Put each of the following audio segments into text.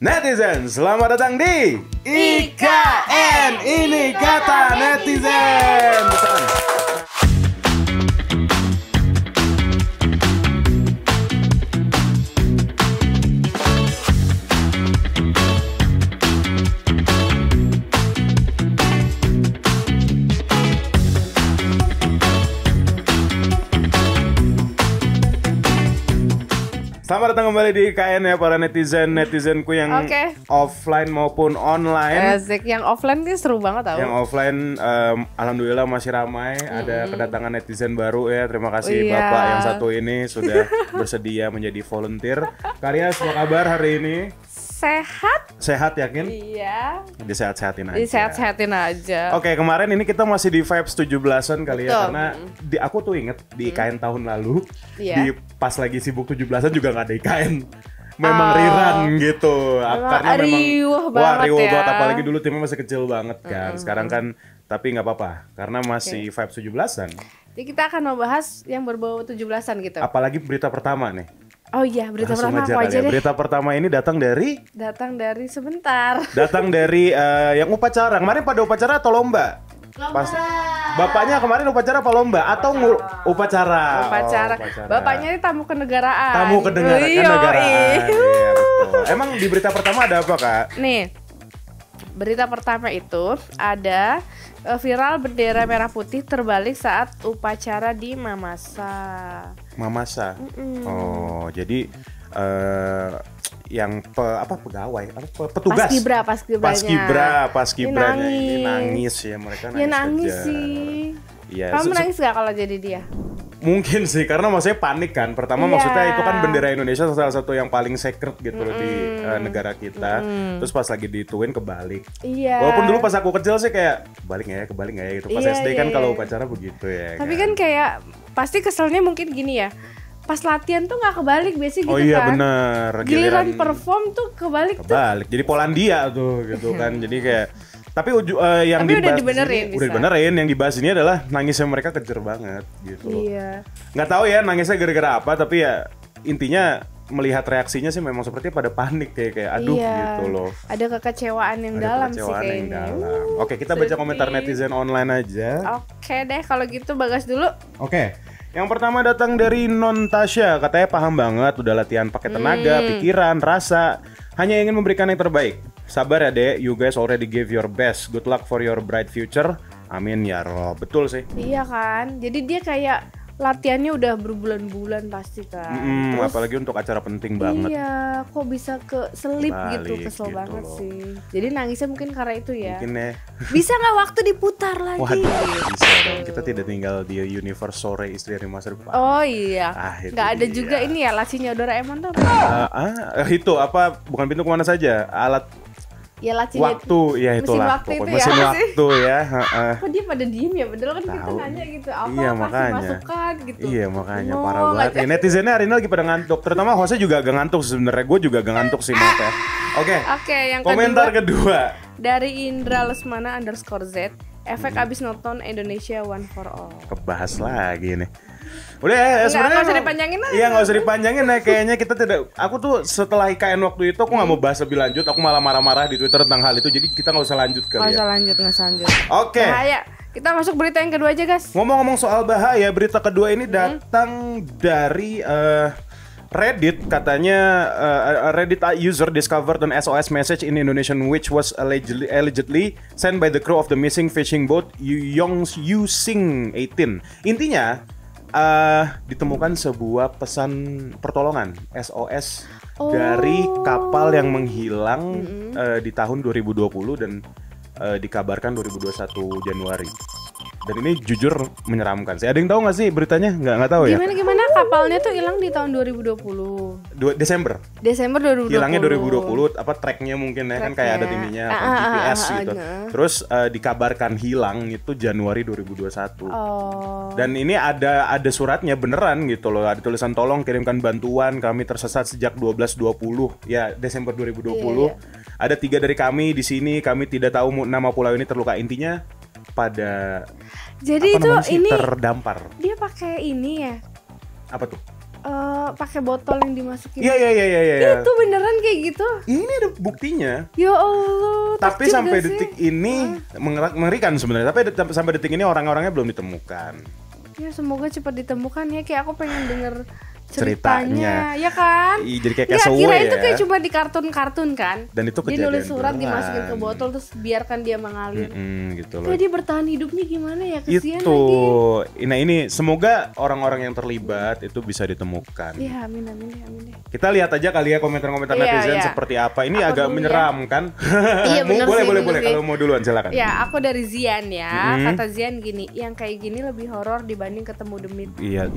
Netizen, selamat datang di IKN, ini kata netizen. Betul. Selamat datang kembali di IKN ya para netizenku yang offline maupun online. Asik, yang offline ini seru banget tau. Yang offline alhamdulillah masih ramai. Ada kedatangan netizen baru ya. Terima kasih Bapak yang satu ini sudah bersedia menjadi volunteer. Karyas, apa kabar hari ini? Sehat? Sehat yakin? Iya. Disehat-sehatin aja. Disehat-sehatin aja. Oke, kemarin ini kita masih di vibes 17-an kali ya. Betul. Karena aku tuh inget di IKN tahun lalu, Iya. di pas lagi sibuk 17-an juga gak ada IKN. Memang riran gitu. Karena riuh memang banget riuh ya. banget. Apalagi dulu timnya masih kecil banget kan. Sekarang kan, tapi gak apa-apa. Karena masih vibes 17-an. Jadi kita akan membahas yang berbau 17-an gitu. Apalagi berita pertama nih. Oh iya, berita Langsung pertama apa kali aja ya. deh? Berita pertama ini datang dari Sebentar. Datang dari yang upacara. Kemarin pada upacara atau lomba? Pas bapaknya kemarin upacara apa lomba? Atau upacara? Upacara. Bapaknya ini tamu kenegaraan. Tamu kenegaraan. Iya, betul. Emang di berita pertama ada apa, Kak? Nih, berita pertama itu ada viral bendera merah putih terbalik saat upacara di Mamasa. Mamasa. Oh, jadi yang pegawai, petugas. Paskibranya ini nangis ya, mereka nangis. Ya nangis aja. sih. Iya. Kamu nangis gak kalau jadi dia? Mungkin sih, karena maksudnya panik kan. Pertama maksudnya itu kan bendera Indonesia salah satu yang paling sacred gitu loh di negara kita. Terus pas lagi dituin kebalik. Iya. Walaupun dulu pas aku kecil sih kayak kebalik nggak ya gitu. Pas SD kan kalau upacara begitu ya. Tapi kan kayak pasti keselnya mungkin gini ya. Pas latihan tuh nggak kebalik biasanya gitu kan. Oh iya benar. Giliran perform tuh kebalik. Jadi Polandia tuh gitu kan. Jadi kayak tapi yang tapi dibahas udah dibenerin, yang dibahas ini adalah nangisnya mereka kejer banget gitu. Iya. Nggak tahu ya nangisnya gara-gara apa, tapi ya intinya melihat reaksinya sih memang sepertinya pada panik kayak aduh gitu loh. Ada kekecewaan yang dalam sih kayaknya. Oke, kita baca komentar netizen online aja. Oke deh, kalau gitu Bagas dulu. Oke. Yang pertama datang dari Non Tasya, katanya paham banget, udah latihan pakai tenaga, pikiran, rasa, hanya ingin memberikan yang terbaik. Sabar ya Dek, you guys already gave your best. Good luck for your bright future. Amin ya Rob. Betul sih. Iya kan, jadi dia kayak latihannya udah berbulan-bulan pasti kan. Terus, apalagi untuk acara penting banget. Iya, kok bisa keselip gitu, kesel gitu banget loh. sih. Jadi nangisnya mungkin karena itu ya. Mungkin ya. Bisa nggak waktu diputar lagi? Waduh, bisa dong. Kita tidak tinggal di universe sore istri dari masa depan. Oh iya. Nggak ada dia. juga ini ya lacinya Doraemon tuh. Itu apa? Bukan pintu kemana saja? Alat ya lacinya waktu, ya itulah. Mesin waktu ya. Kok dia pada diem ya? Padahal kan kita nanya gitu apa iya, kasih makanya. masukan gitu. Iya makanya parah banget. Netizennya hari ini lagi pada ngantuk. Terutama hostnya juga agak ngantuk sebenarnya. Gue juga agak ngantuk sih maaf ya. Oke, yang komentar kedua dari Indra Lesmana _Z. Efek abis nonton Indonesia One for All. Kebahas lagi nih. Udah ya, sebenarnya nggak usah dipanjangin aja. Iya nggak usah dipanjangin ya. Kayaknya kita tidak. Aku tuh setelah IKN waktu itu aku nggak mau bahas lebih lanjut. Aku malah marah-marah di Twitter tentang hal itu. Jadi kita nggak usah lanjut kali ya. Nggak usah lanjut. Oke. Bahaya. Kita masuk berita yang kedua aja guys. Ngomong-ngomong soal bahaya, berita kedua ini datang dari Reddit. Katanya Reddit user discovered an SOS message in Indonesian which was allegedly sent by the crew of the missing fishing boat Yongyu Sing 18. Intinya ditemukan sebuah pesan pertolongan SOS dari kapal yang menghilang di tahun 2020 dan dikabarkan 2021 Januari. Dan ini jujur menyeramkan sih. Ada yang tahu nggak sih beritanya? Nggak tahu ya. Gimana kapalnya tuh hilang di tahun 2020. Desember 2020. Hilangnya 2020. Apa tracknya mungkin ya kan kayak ada timnya GPS gitu. Terus dikabarkan hilang itu Januari 2021. Dan ini ada suratnya beneran gitu loh. Ada tulisan tolong kirimkan bantuan. Kami tersesat sejak 12/20 ya Desember 2020. Iya. Ada 3 dari kami di sini. Kami tidak tahu nama pulau ini terluka. Intinya pada jadi itu ini terdampar. Dia pakai ini ya. Apa tuh? pakai botol yang dimasukin. Iya. Itu beneran kayak gitu? Ini ada buktinya. Ya Allah. Tapi takjub sampai gak sih? detik ini mengerikan sebenarnya. Tapi sampai detik ini orang-orangnya belum ditemukan. Ya semoga cepat ditemukan ya. Kayak aku pengen denger Ceritanya. ya kan? Jadi kayak Nggak, sewe kira itu ya. kayak cuma di kartun-kartun kan? Dan itu dia kejadian nulis surat beneran. dimasukin ke botol terus biarkan dia mengalir. Gitu loh. Tapi dia bertahan hidupnya gimana ya? Kesian Itu. lagi. Nah ini semoga orang-orang yang terlibat itu bisa ditemukan. Iya, amin deh. Kita lihat aja kali ya komentar-komentar Iya, netizen iya. seperti apa. Ini Aku agak dulu ya. menyeramkan. Iya, bener sih, boleh bener sih. kalau mau duluan silakan. Ya, aku dari Zian ya. Kata Zian gini, yang kayak gini lebih horor dibanding ketemu demit. Iya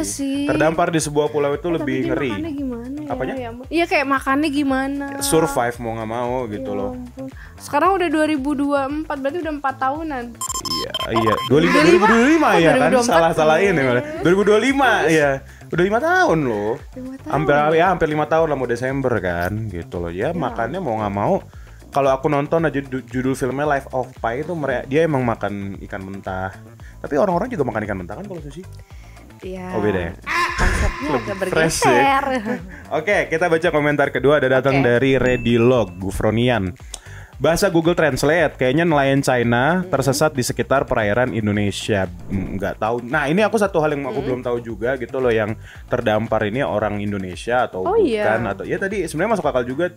sih. Terdampar di sebuah pulau itu Tapi lebih dia ngeri. makannya gimana ya? Apanya? Ya ampun. Iya kayak makannya gimana? Survive mau nggak mau gitu Ya loh. ampun. Sekarang udah 2024 berarti udah 4 tahunan. Iya. 2025 ya kan? 2024 Salah-salahin ya. 2025 ya. Udah 5 tahun loh. 5 tahun. Hampir 5 tahun lah, mau Desember kan gitu loh. Ya makannya mau nggak mau. Kalau aku nonton aja judul filmnya Life of Pi itu dia emang makan ikan mentah. Tapi orang-orang juga makan ikan mentah kan kalau sushi? Iya. Oh beda ya? Konsepnya agak fresh bergeser. Oke, kita baca komentar kedua. Ada datang Oke. dari Redilog Gufronian. Bahasa Google Translate, kayaknya nelayan China tersesat di sekitar perairan Indonesia. Nggak tahu. Nah ini aku satu hal yang aku belum tahu juga gitu loh, yang terdampar ini orang Indonesia atau Oh, bukan iya. atau ya tadi sebenarnya masuk akal juga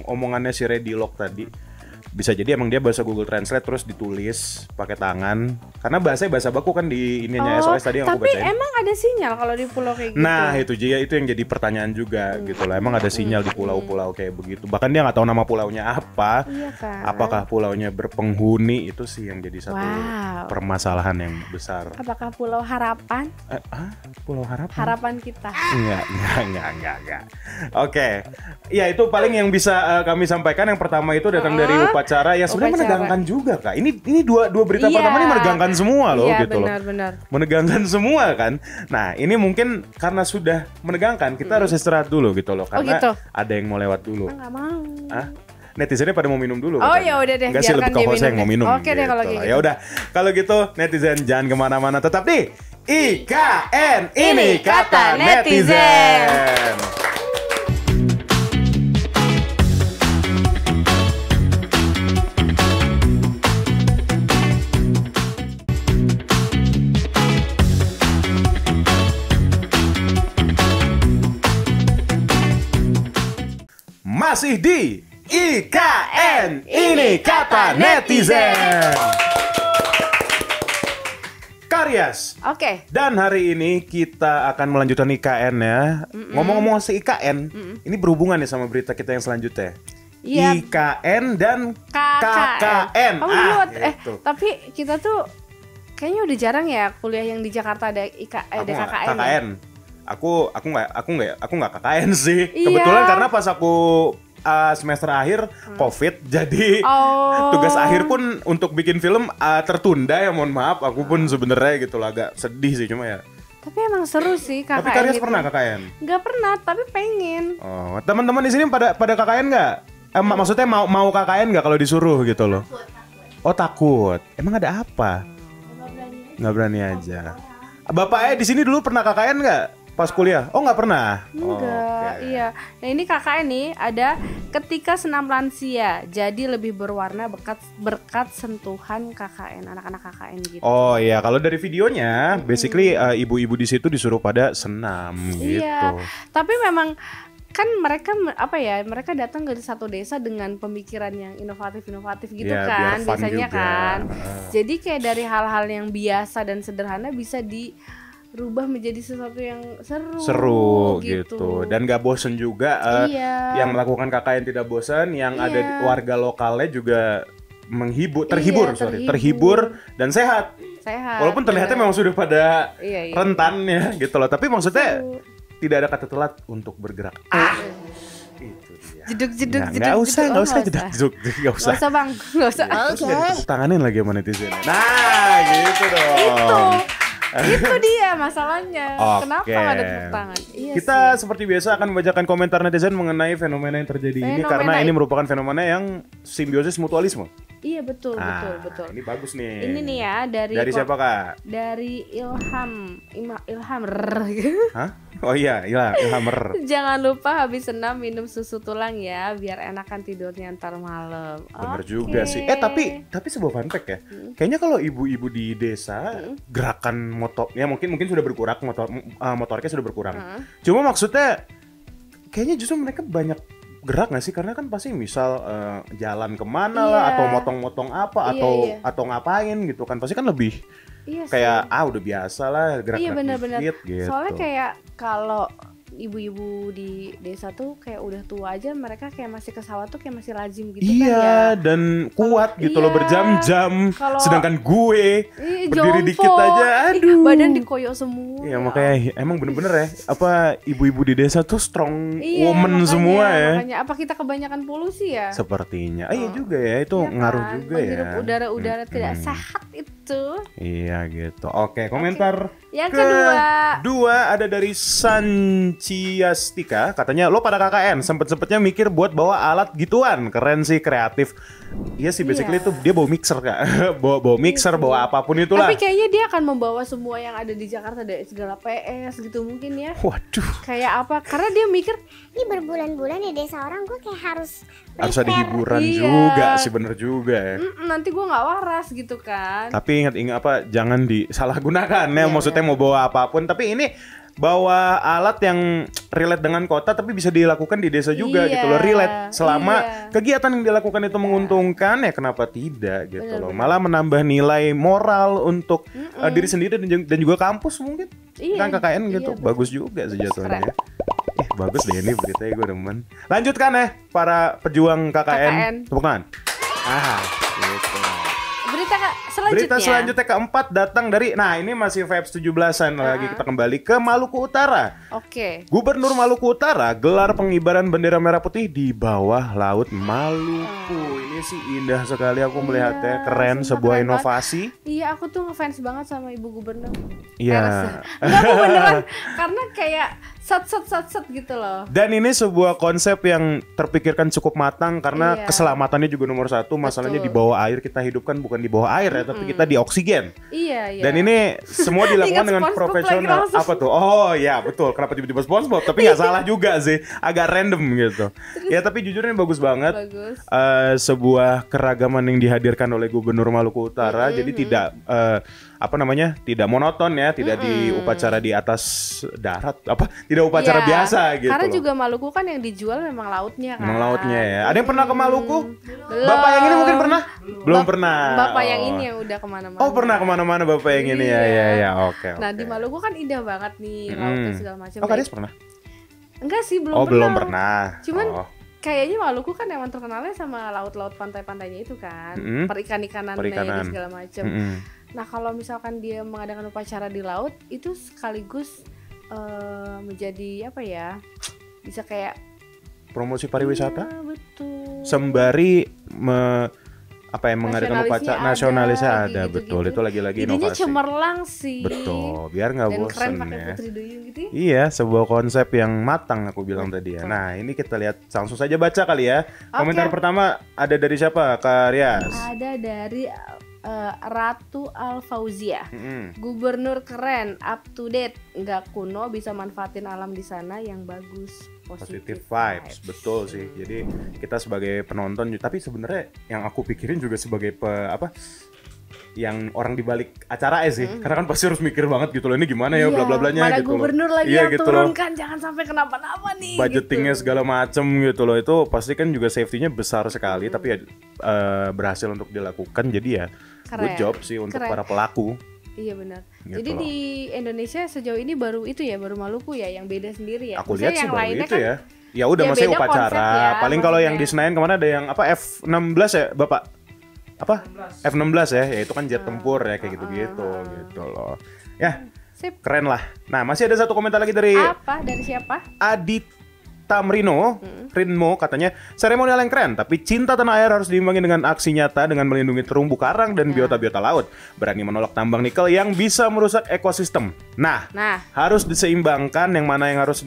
omongannya si Redilog tadi. Bisa jadi emang dia bahasa Google Translate terus ditulis pakai tangan, karena bahasanya bahasa baku kan di ininya SOS tadi yang aku tapi bacain. emang ada sinyal kalau di pulau kayak gitu? Nah itu yang jadi pertanyaan juga gitu lah. Emang ada sinyal di pulau-pulau kayak begitu. Bahkan dia nggak tahu nama pulaunya apa. Iya kan? Apakah pulaunya berpenghuni, itu sih yang jadi satu Wow. permasalahan yang besar. Apakah Pulau Harapan? Pulau Harapan? Harapan kita. Enggak. Oke. Ya itu paling yang bisa kami sampaikan. Yang pertama itu datang dari upacara ya sebenarnya Upacara. menegangkan juga Kak. Ini dua berita Iya. pertama ini menegangkan semua loh Iya, gitu loh. benar. Menegangkan semua kan. Nah ini mungkin karena sudah menegangkan kita harus istirahat dulu gitu loh, karena gitu? ada yang mau lewat dulu. Nggak mau. Netizennya pada mau minum dulu. Oh, katanya. ya udah deh, Nggak sih, biarkan lebih ke dia hostnya yang minum mau deh. minum. Oke deh kalau gitu. gitu. Ya udah, kalau gitu netizen jangan kemana-mana, tetap di IKN ini kata netizen. Masih di IKN ini kata netizen. Karyas. Oke. Dan hari ini kita akan melanjutkan IKN ya. Ngomong-ngomong si IKN, ini berhubungan nih sama berita kita yang selanjutnya. Iya. IKN dan KKN. Oh, dulu. Gitu. Tapi kita tuh kayaknya udah jarang ya kuliah yang di Jakarta ada ada KKN. KKN. Aku nggak KKN sih. Iya. Kebetulan karena pas aku semester akhir COVID, jadi Oh. tugas akhir pun untuk bikin film tertunda ya, mohon maaf. Aku pun sebenarnya gitu lah, agak sedih sih cuma ya. Tapi emang seru sih KKN. Tapi Karyas gitu. pernah KKN? Nggak pernah, tapi pengen. Oh, teman-teman di sini pada KKN nggak? Maksudnya mau KKN nggak kalau disuruh gitu loh? Oh takut. Emang ada apa? Nggak berani aja. Bapaknya di sini dulu pernah KKN nggak? Pas kuliah? Oh nggak pernah? Enggak, Oke. iya. Nah ini KKN nih ada ketika senam lansia, jadi lebih berwarna berkat sentuhan KKN, anak-anak KKN gitu. Oh iya, kalau dari videonya, basically ibu-ibu di situ disuruh pada senam gitu. Iya, tapi memang kan mereka datang ke satu desa dengan pemikiran yang inovatif gitu Ya, kan biar fun biasanya juga. kan. Jadi kayak dari hal-hal yang biasa dan sederhana bisa dirubah menjadi sesuatu yang Seru gitu. Dan gak bosen juga. Iya. Yang melakukan KKN tidak bosan, yang ada Iya. warga lokalnya juga terhibur dan sehat. Sehat. Walaupun terlihatnya memang sudah pada Iya. rentan ya gitu loh, tapi maksudnya Seru. tidak ada kata telat untuk bergerak. Itu dia. jeduk. Nggak usah Oh, nggak usah. Nggak usah bang, nggak usah. Terus dia ditepuk tanganin lagi sama netizen. Nah, gitu dong. Itu dia masalahnya. Oke. Kenapa nggak ada tepuk tangan? Iya Kita sih. seperti biasa akan membacakan komentar netizen mengenai fenomena yang terjadi ini, Fenomena karena ini itu. merupakan fenomena yang simbiosis mutualisme. Iya betul. Ini bagus nih. Ini nih ya Dari siapa Kak? Dari Ilham. Hah? Oh iya, Ilhammer. Jangan lupa habis senam minum susu tulang ya, biar enakan tidurnya ntar malam. Bener Oke. juga sih. Tapi sebuah fun fact ya. Kayaknya kalau ibu-ibu di desa gerakan motornya mungkin sudah berkurang, motoriknya sudah berkurang. Cuma maksudnya kayaknya justru mereka banyak gerak nggak sih? Karena kan pasti misal jalan kemana lah, atau motong-motong apa, atau ngapain gitu kan, pasti kan lebih kayak udah biasa lah gerak-gerak bener-bener. dikit gitu. Soalnya kayak kalau ibu-ibu di desa tuh kayak udah tua aja, mereka kayak masih ke sawah tuh kayak masih lazim gitu kan ya. Dan kuat gitu loh berjam-jam. Kalau Sedangkan gue berdiri dikit jongkok, aja, aduh. badan dikoyok semua. Iya makanya emang bener-bener ya, apa ibu-ibu di desa tuh strong woman makanya, semua ya. Makanya apa kita kebanyakan polusi ya? Sepertinya. Iya juga ya, itu ngaruh juga ya. Menghirup udara-udara tidak sehat itu. Iya gitu. Oke, komentar Yang kedua ada dari Sanciastika, katanya lo pada KKN sempet-sempetnya mikir buat bawa alat gituan. Keren sih, kreatif. Iya sih, basically tuh dia bawa mixer Kak. bawa mixer, bawa apapun itulah. Tapi kayaknya dia akan membawa semua yang ada di Jakarta deh, segala PS gitu mungkin ya. Waduh. Kayak apa? Karena dia mikir ini berbulan-bulan di desa orang gue kayak harus ada hiburan Iya. juga sih, bener juga ya. nanti gue nggak waras gitu kan. Tapi ingat apa, jangan disalahgunakan ya. Maksudnya mau bawa apapun, tapi ini bawa alat yang relate dengan kota tapi bisa dilakukan di desa juga gitu loh. Relate selama kegiatan yang dilakukan itu menguntungkan, ya kenapa tidak gitu loh. Malah menambah nilai moral untuk diri sendiri dan juga kampus mungkin. Kan KKN gitu. Bagus juga sih jatuhnya. Bagus deh ini beritanya, gue demen. Lanjutkan ya para pejuang KKN. Tepuk tangan. Gitu. Berita selanjutnya keempat datang dari, nah ini masih vibes 17-an lagi, kita kembali ke Maluku Utara. Oke. Gubernur Maluku Utara gelar pengibaran bendera merah putih di bawah laut Maluku. Ini sih indah sekali, aku melihatnya, keren, sebuah inovasi. Iya, aku tuh ngefans banget sama ibu gubernur. Iya. Enggak, aku beneran, karena kayak set gitu loh. Dan ini sebuah konsep yang terpikirkan cukup matang karena keselamatannya juga nomor satu. Masalahnya di bawah air, kita hidupkan bukan di bawah air ya, tapi kita di oksigen. Iya. Dan ini semua dilakukan dengan profesional. Apa tuh? Oh ya betul. Kenapa tiba-tiba SpongeBob? Tapi nggak salah juga sih. Agak random gitu. Ya tapi jujur ini bagus banget. Sebuah keragaman yang dihadirkan oleh Gubernur Maluku Utara. Jadi tidak tidak monoton ya, tidak di upacara di atas darat, tidak upacara biasa gitu. Karena juga Maluku kan yang dijual memang lautnya kan. Memang lautnya ya. Ada yang pernah ke Maluku? Belum. Bapak yang ini mungkin pernah? Belum pernah. Bapak yang ini yang udah kemana-mana. Oh pernah kemana-mana bapak yang ini ya. Oke. Nah di Maluku kan indah banget nih, lautnya segala macam. Oh Kadis pernah? Enggak sih, belum pernah. Belum pernah. Cuman kayaknya Maluku kan emang terkenalnya sama laut-laut pantai-pantainya itu kan, perikan-ikanan segala macam. Nah kalau misalkan dia mengadakan upacara di laut, itu sekaligus menjadi apa ya? Bisa kayak promosi pariwisata. Iya, betul. Sembari mengadakan upacara nasionalisnya ada, gitu, betul. Itu lagi-lagi inovasi. Jadinya cemerlang sih. Betul, biar nggak bosan keren pakai ya. Putri Duyung gitu. Iya, sebuah konsep yang matang aku bilang tadi ya. Nah, ini kita lihat langsung saja baca kali ya. Komentar pertama ada dari siapa, Kak Rias? Ada dari Ratu Al-Fauzia. Gubernur keren, up to date, nggak kuno, bisa manfaatin alam di sana yang bagus. Positive vibes, betul sih. Jadi kita sebagai penonton, tapi sebenarnya yang aku pikirin juga sebagai yang orang di balik acara sih. Karena kan pasti harus mikir banget gitu loh, ini gimana ya bla bla blanya gitu loh. Gubernur lagi yang gitu turunkan, jangan sampai kenapa-napa nih. Budgetingnya gitu. segala macem gitu loh. Itu pasti kan juga safety-nya besar sekali, tapi ya berhasil untuk dilakukan. Jadi ya good job sih untuk para pelaku. Iya benar. Gitu jadi loh. di Indonesia sejauh ini baru Maluku ya yang beda sendiri ya. Aku lihat sih yang baru lainnya itu kan ya. Ya udah maksudnya upacara. Paling kalau yang di Senayan kemana ada yang F16 ya, Bapak? F16 ya. Ya itu kan jet tempur ya kayak gitu-gitu gitu loh. Ya. Sip. Keren lah. Nah, masih ada satu komentar lagi dari Dari siapa? Rinmo katanya, seremonial yang keren, tapi cinta tanah air harus diimbangi dengan aksi nyata dengan melindungi terumbu karang dan biota-biota laut. Berani menolak tambang nikel yang bisa merusak ekosistem. Nah, harus diseimbangkan yang mana yang harus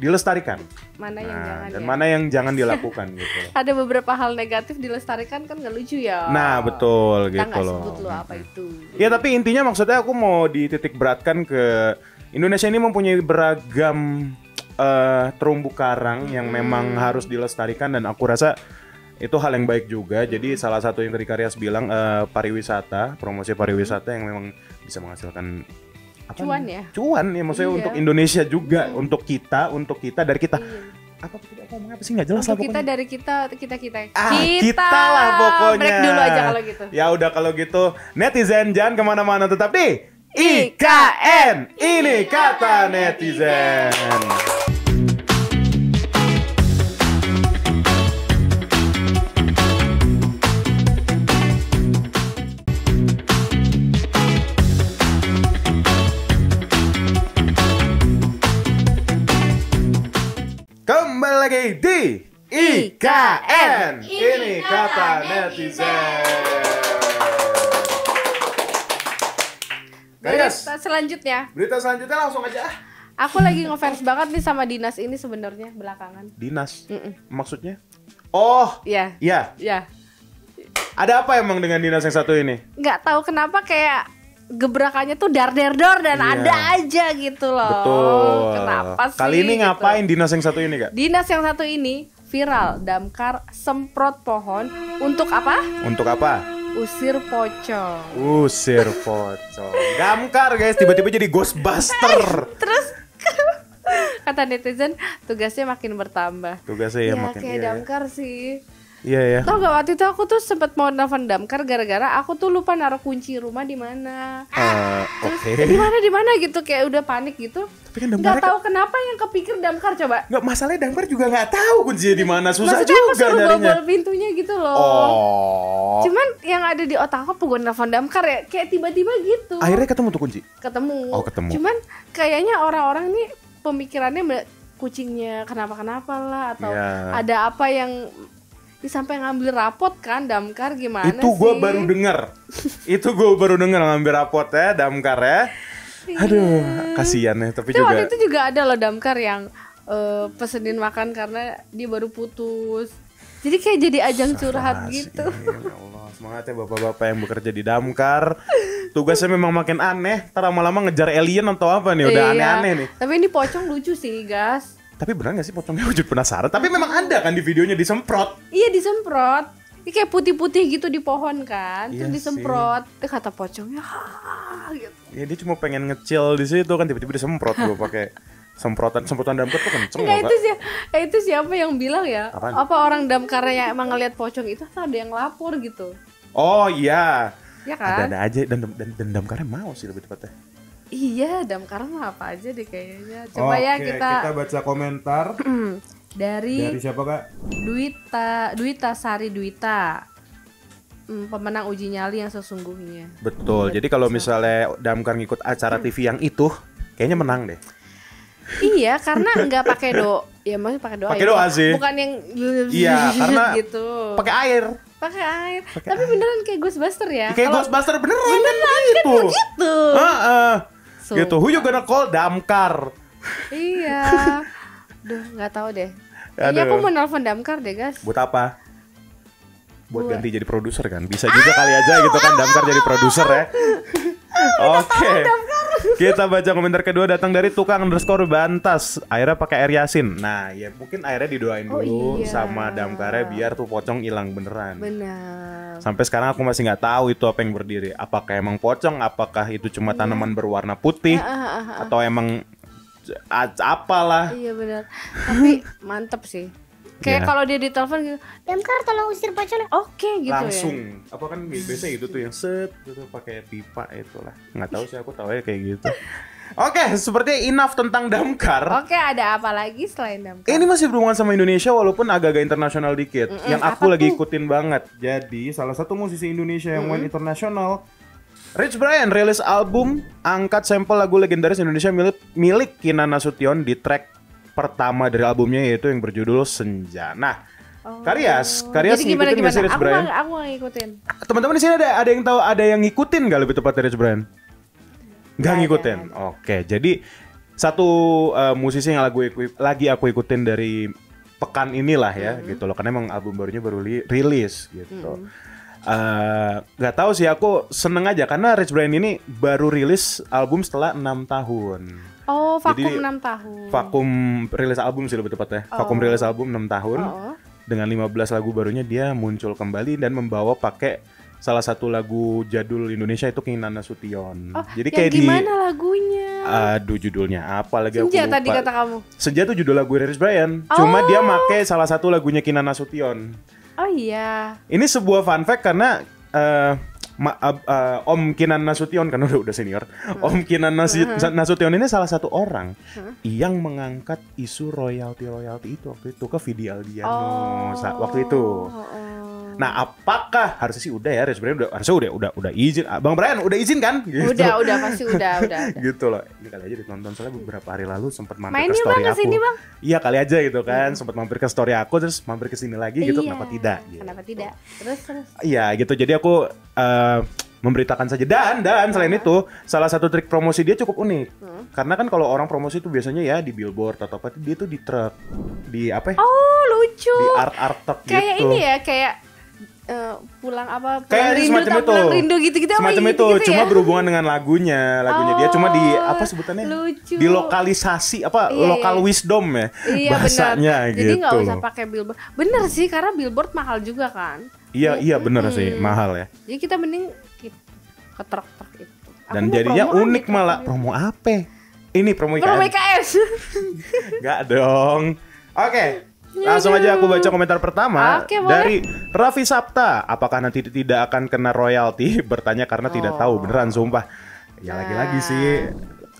dilestarikan. Mana yang jangan dan mana yang jangan dilakukan gitu. Ada beberapa hal negatif dilestarikan kan nggak lucu ya. Nah, betul kita gitu loh. Sebut lo apa itu. Ya, tapi intinya maksudnya aku mau dititik beratkan ke Indonesia ini mempunyai beragam terumbu karang yang memang harus dilestarikan, dan aku rasa itu hal yang baik juga. Jadi salah satu yang tadi Karyas bilang, pariwisata, promosi pariwisata yang memang bisa menghasilkan cuan ya. Cuan ya, maksudnya untuk Indonesia juga, untuk kita dari kita. Apa sih nggak jelas lah pokoknya. Kita dari kita. Kita lah pokoknya. Break dulu aja kalau gitu. Ya udah kalau gitu, netizen jangan kemana-mana, tetap di IKN. Ini kata netizen. Kembali lagi di IKN. Ini kata netizen. Berita selanjutnya langsung aja. Aku lagi ngefans banget nih sama Dinas ini sebenarnya belakangan. Dinas? Maksudnya? Oh, iya. Ada apa emang dengan Dinas yang satu ini? Nggak tahu kenapa kayak gebrakannya tuh dar dan ada aja gitu loh. Betul. Kenapa sih? Kali ini ngapain Dinas yang satu ini, Kak? Dinas yang satu ini viral, damkar semprot pohon untuk apa? Untuk apa? Usir pocong. Damkar guys, tiba-tiba jadi Ghostbuster. Terus kata netizen tugasnya makin bertambah. Tugasnya makin kayak damkar sih. Iya. Tau gak waktu itu aku tuh sempet mau nelfon damkar gara-gara aku tuh lupa naruh kunci rumah di mana. Oke. Di mana gitu, kayak udah panik gitu. Tapi kan damkar nggak tahu kenapa yang kepikir damkar coba. Nggak, masalahnya damkar juga nggak tahu kuncinya di mana, susah maksudnya juga aku suruh nyarinya. bobol pintunya gitu loh. Cuman yang ada di otak aku gue nelfon damkar ya, kayak tiba-tiba gitu. Akhirnya ketemu tuh kunci. Ketemu. Cuman kayaknya orang-orang nih pemikirannya kucingnya kenapa-kenapa lah, atau ada apa yang sampai ngambil rapot kan damkar, gimana itu sih? Gue baru dengar ngambil rapot ya damkar ya. Aduh, kasihan ya, tapi juga. Waktu itu juga ada loh damkar yang pesenin makan karena dia baru putus. Jadi kayak jadi ajang curhat gitu. Ya Allah, semangat ya bapak-bapak yang bekerja di damkar. Tugasnya memang makin aneh, ntar lama-lama ngejar alien atau apa nih, udah aneh-aneh nih. Tapi ini pocong lucu sih, guys. Tapi benar gak sih pocongnya wujud penasaran? Tapi memang ada kan di videonya disemprot. Iya, disemprot. Ini kayak putih-putih gitu di pohon kan. Iya, terus disemprot. Itu kata pocongnya gitu. Ya dia cuma pengen ngecil di situ kan, tiba-tiba disemprot gue pakai semprotan damkar tuh kenceng loh, Kak. Itu siapa yang bilang ya? Apaan? Apa orang damkarnya emang ngeliat pocong itu atau ada yang lapor gitu? Oh iya. Ya kan? Ada aja dan damkarnya mau sih lebih tepatnya. Iya, damkar mah apa aja deh kayaknya. Coba ya kita baca komentar. dari siapa, Kak? Dwita Sari Dwita. Pemenang uji nyali yang sesungguhnya. Betul. Jadi kalau misalnya damkar ngikut acara TV yang itu, kayaknya menang deh. Iya, karena nggak pakai ya maksudnya pakai doa. Pakai doa sih. Bukan yang karena gitu. Pakai air. Tapi beneran kayak Ghostbuster ya. Kayak Ghostbuster beneran kan gitu. Gitu. Who you gonna call damkar? Iya. Duh, nggak tahu deh. Kayaknya aku mau nelfon damkar deh, guys. Buat apa? Buat ganti jadi produser kan? Bisa juga kali aja gitu kan, damkar jadi produser ya. Oke. Kita baca komentar kedua, datang dari tukang_bantas. Airnya pakai air yasin. Nah, ya mungkin airnya didoain dulu sama damkarnya biar tuh pocong hilang beneran. Benar. Sampai sekarang aku masih nggak tahu itu apa yang berdiri. Apakah emang pocong? Apakah itu cuma tanaman berwarna putih? Atau emang apalah? Iya benar. Tapi mantep sih. Kayak kalau dia ditelepon gitu, damkar tolong usir pocong. Oke gitu langsung. ya. Apa kan biasanya gitu tuh yang set gitu pakai pipa itulah. Nggak tahu sih, aku tahu ya kayak gitu. Oke, sepertinya enough tentang damkar. Oke, ada apa lagi selain damkar? Ini masih berhubungan sama Indonesia walaupun agak-agak internasional dikit. Yang aku lagi ikutin banget. Jadi salah satu musisi Indonesia yang went internasional, Rich Brian, rilis album angkat sampel lagu legendaris Indonesia milik Kinan Nasution di track pertama dari albumnya, yaitu yang berjudul Senja. Nah, Karyas ngikutin nggak sih Rich Brian? Aku nggak ngikutin. Teman-teman di sini ada yang tahu, ada yang ngikutin nggak lebih tepat dari Rich Brian? Nggak ngikutin. Oke, jadi satu musisi yang lagi aku ikutin dari pekan inilah ya, gitu loh. Karena emang album barunya baru rilis gitu. Nggak tahu sih, aku seneng aja karena Rich Brian ini baru rilis album setelah 6 tahun. Oh, vakum 6 tahun. Vakum rilis album sih lebih tepatnya. Vakum rilis album 6 tahun. Dengan 15 lagu barunya dia muncul kembali dan membawa pakai salah satu lagu jadul Indonesia itu Kinan Nasution. Jadi kayak gimana lagunya? Aduh, judulnya apa lagi aku Senja lupa. Tadi kata kamu. Senja tuh judul lagu Rich Brian. Cuma dia pakai salah satu lagunya Kinan Nasution. Oh iya. Ini sebuah fun fact karena Om Kinan Nasution kan udah senior. Om Kinan Nasution ini salah satu orang yang mengangkat isu royalti itu waktu itu ke Vidi Aldiano waktu itu. Nah, apakah harusnya sih udah ya, sebenarnya udah izin. Bang Brian udah izin kan? Gitu. Udah pasti udah. Gitu loh. Ini kali aja ditonton soalnya beberapa hari lalu sempat mampir Mainnya ke story bang, aku. kesini, bang? Iya kali aja gitu kan, sempat mampir ke story aku terus mampir ke sini lagi gitu, kenapa tidak? Gitu. Kenapa tidak? Terus. Iya gitu. Jadi aku memberitakan saja dan selain itu salah satu trik promosi dia cukup unik. Karena kan kalau orang promosi itu biasanya ya di billboard atau apa, dia tuh di truk, di apa ya? Oh, lucu. Di art truck gitu. Kayak ini ya, kayak pulang kayak pulang rindu gitu-gitu semacam itu gitu cuma ya? berhubungan dengan lagunya dia cuma di apa sebutannya lucu. Di lokalisasi lokal wisdom ya bahasanya bener. gitu. Jadi nggak usah pakai billboard, bener sih karena billboard mahal juga kan. Iya bener sih mahal ya. Jadi kita mending ke truk itu. Dan jadinya unik malah promo apa? Ini promo IKS. Nggak dong. Oke. Langsung aja aku baca komentar pertama dari Raffi Sapta. Apakah nanti tidak akan kena royalti? Bertanya karena tidak tahu, beneran sumpah. Ya lagi-lagi sih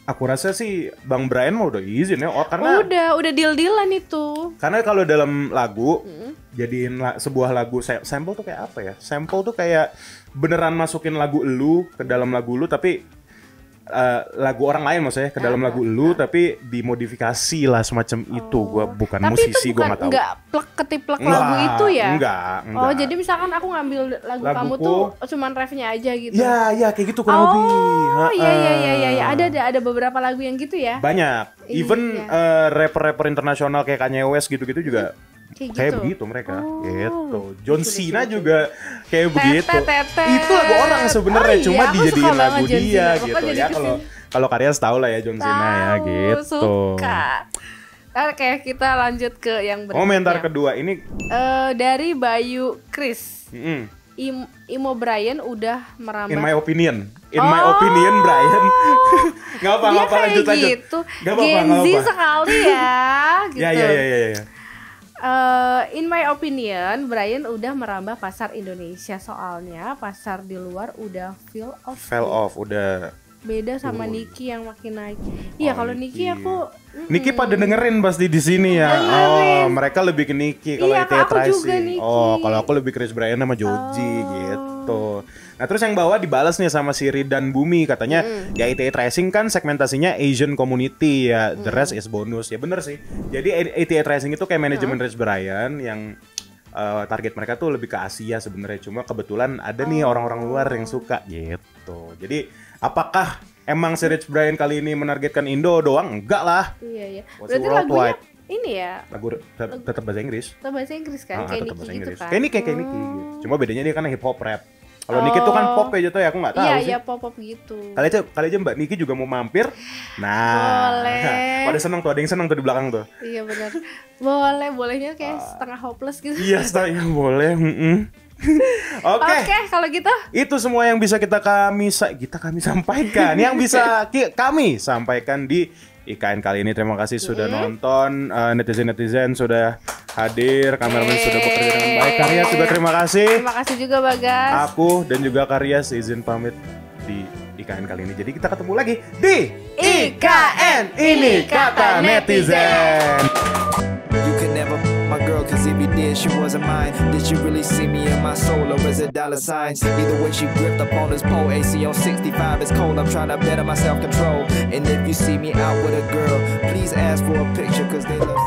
aku rasa sih Bang Brian mau udah izin ya. Karena udah deal-dealan itu. Karena kalau dalam lagu jadiin sebuah lagu sampel tuh kayak apa ya? Sampel tuh kayak beneran masukin lagu lu ke dalam lagu lu tapi lagu orang lain maksudnya ke dalam lagu lu tapi dimodifikasi lah semacam itu. Gua bukan musisi, gua nggak tahu. Enggak plek-ketiplek lagu itu ya? Enggak. Oh, jadi misalkan aku ngambil lagu kamu tuh cuman refnya aja gitu. Ya kayak gitu kurang lebih. Oh, iya. Ada beberapa lagu yang gitu ya? Banyak. Even rapper-rapper internasional kayak Kanye West gitu-gitu juga kayak begitu mereka gitu. John Cena juga kayak begitu. Itu lagu orang sebenarnya cuma dijadiin lagu dia gitu ya. Kalau Karyas tahu lah ya John Cena ya gitu. Suka. Oke, kita lanjut ke yang berikutnya. Komentar kedua ini dari Bayu Chris. Imo Brian udah merambah. In my opinion Brian. Gak apa-apa lanjut. Gitu. Gen Z sekali ya. Gitu. Ya. In my opinion, Brian udah merambah pasar Indonesia, soalnya pasar di luar udah fell off, udah beda sama Niki yang makin naik. Iya, kalau Niki aku Niki pada dengerin pasti di sini ya. Mereka lebih ke Niki kalau itu Tracy. Kalau aku lebih Chris Brian sama Joji gitu. Nah terus yang bawah dibalas nih sama si Ridan Bumi katanya ya ITE Tracing kan segmentasinya Asian community ya, the rest is bonus. Ya bener sih. Jadi ITE Tracing itu kayak manajemen Chris Brian yang target mereka tuh lebih ke Asia sebenarnya. Cuma kebetulan ada nih orang-orang luar yang suka gitu. Jadi apakah emang si Rich Brian kali ini menargetkan Indo doang? Enggak lah. Iya. Berarti lagunya ini ya. Lagu tetap bahasa Inggris. Tetap bahasa Inggris kan? Kayak Niki gitu kan? Kayak Niki gitu. Cuma bedanya dia kan hip hop rap. Kalau Niki tuh kan pop ya jatuh ya, aku nggak tahu sih. Iya pop gitu. Kali aja Mbak Niki juga mau mampir. Nah, boleh. Pada senang tuh, ada yang senang tuh di belakang tuh. Iya benar. Bolehnya kayak setengah hopeless gitu. Iya setengah boleh. Oke, kalau gitu itu semua yang bisa kami sampaikan, yang bisa kami sampaikan di IKN kali ini. Terima kasih sudah nonton, netizen sudah hadir, kameramen sudah bekerja dengan baik, Karyas juga terima kasih. Terima kasih juga Bagas. Aku dan juga Karyas izin pamit di IKN kali ini. Jadi kita ketemu lagi di IKN Ini Kata Netizen. You can never my girl, cause if you did, she wasn't mine. Did she really see me in my soul, or is it dollar signs? Either way, she gripped up on this pole. AC on 65, it's cold, I'm trying to better my self-control. And if you see me out with a girl, please ask for a picture, cause they love